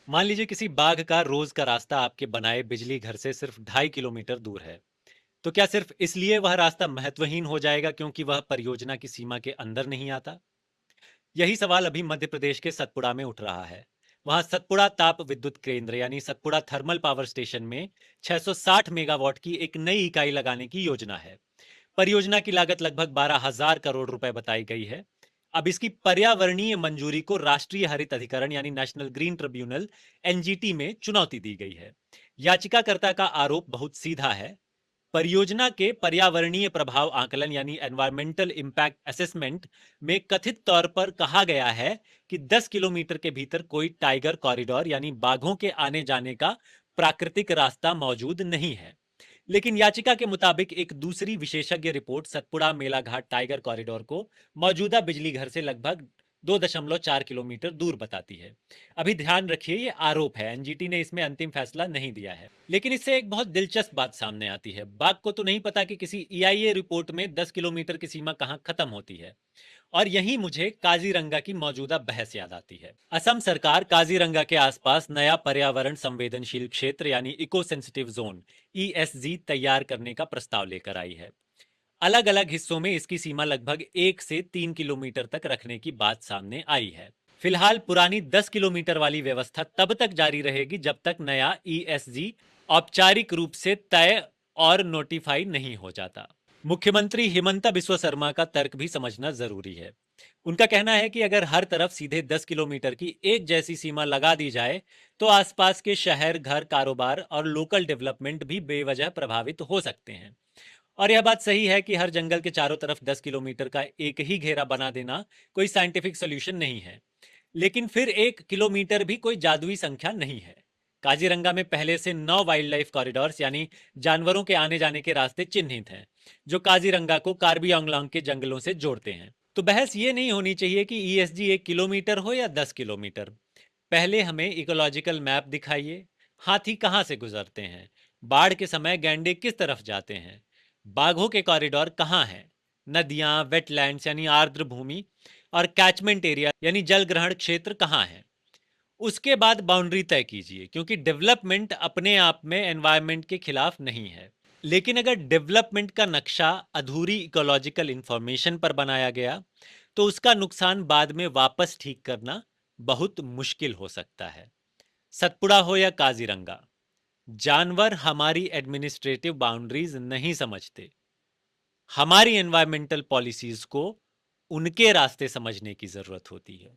मान लीजिए किसी बाघ का रोज का रास्ता आपके बनाए बिजली घर से सिर्फ 2.5 किलोमीटर दूर है। तो क्या सिर्फ इसलिए वह रास्ता महत्वहीन हो जाएगा क्योंकि वह परियोजना की सीमा के अंदर नहीं आता? यही सवाल अभी मध्य प्रदेश के सतपुड़ा में उठ रहा है। वहां सतपुड़ा ताप विद्युत केंद्र यानी सतपुड़ा थर्मल पावर स्टेशन में 660 मेगावाट की एक नई इकाई लगाने की योजना है। परियोजना की लागत लगभग 12,000 करोड़ रुपए बताई गई है। अब इसकी पर्यावरणीय मंजूरी को राष्ट्रीय हरित अधिकरण यानी नेशनल ग्रीन ट्रिब्यूनल एनजीटी में चुनौती दी गई है। याचिकाकर्ता का आरोप बहुत सीधा है। परियोजना के पर्यावरणीय प्रभाव आकलन यानी एनवायरमेंटल इंपैक्ट असेसमेंट में कथित तौर पर कहा गया है कि 10 किलोमीटर के भीतर कोई टाइगर कॉरिडोर यानी बाघों के आने जाने का प्राकृतिक रास्ता मौजूद नहीं है। लेकिन याचिका के मुताबिक एक दूसरी विशेषज्ञ report Satpura Melaghat tiger corridor को मौजूदा बिजली घर से लगभग 2.4 किलोमीटर दूर बताती है। अभी ध्यान रखिए, ये आरोप है, एनजीटी ने इसमें अंतिम फैसला नहीं दिया है। लेकिन इससे एक बहुत दिलचस्प बात सामने आती है। बाघ को तो नहीं पता कि किसी ईआईए रिपोर्ट में 10 किलोमीटर की सीमा कहां खत्म होती है। और यहीं मुझे काजीरंगा की मौजूदा बहस याद आती है। असम सरकार काजीरंगा के आसपास नया पर्यावरण संवेदनशील क्षेत्र यानी इको सेंसिटिव जोन ईएसजी तैयार करने का प्रस्ताव लेकर आई है। अलग अलग हिस्सों में इसकी सीमा लगभग 1 से 3 किलोमीटर तक रखने की बात सामने आई है। फिलहाल पुरानी 10 किलोमीटर वाली व्यवस्था तब तक जारी रहेगी जब तक नया ईएसजी औपचारिक रूप से तय और नोटिफाई नहीं हो जाता। मुख्यमंत्री हिमंता बिस्वा शर्मा का तर्क भी समझना जरूरी है। उनका कहना है कि अगर हर तरफ सीधे 10 किलोमीटर की एक जैसी सीमा लगा दी जाए तो आसपास के शहर, घर, कारोबार और लोकल डेवलपमेंट भी बेवजह प्रभावित हो सकते हैं। और यह बात सही है कि हर जंगल के चारों तरफ 10 किलोमीटर का एक ही घेरा बना देना कोई साइंटिफिक सॉल्यूशन नहीं है। लेकिन फिर 1 किलोमीटर भी कोई जादुई संख्या नहीं है। काजीरंगा में पहले से 9 वाइल्ड लाइफ कॉरिडोर्स यानी जानवरों के आने जाने के रास्ते चिन्हित हैं, जो काजीरंगा को कार्बी आंगलोंग के जंगलों से जोड़ते हैं। तो बहस ये नहीं होनी चाहिए कि ईएसजी 1 किलोमीटर हो या 10 किलोमीटर। पहले हमें इकोलॉजिकल मैप दिखाइए। हाथी कहाँ से गुजरते हैं, बाढ़ के समय गैंडे किस तरफ जाते हैं, बाघों के कॉरिडोर कहाँ हैं, नदियां, वेटलैंड्स यानी आर्द्र भूमि और कैचमेंट एरिया यानी जल ग्रहण क्षेत्र कहाँ हैं। उसके बाद बाउंड्री तय कीजिए, क्योंकि डेवलपमेंट अपने आप में एनवायरनमेंट के खिलाफ नहीं है। लेकिन अगर डेवलपमेंट का नक्शा अधूरी इकोलॉजिकल इंफॉर्मेशन पर बनाया गया तो उसका नुकसान बाद में वापस ठीक करना बहुत मुश्किल हो सकता है। सतपुड़ा हो या काजीरंगा, जानवर हमारी एडमिनिस्ट्रेटिव बाउंड्रीज नहीं समझते। हमारी एनवायरमेंटल पॉलिसीज को उनके रास्ते समझने की जरूरत होती है।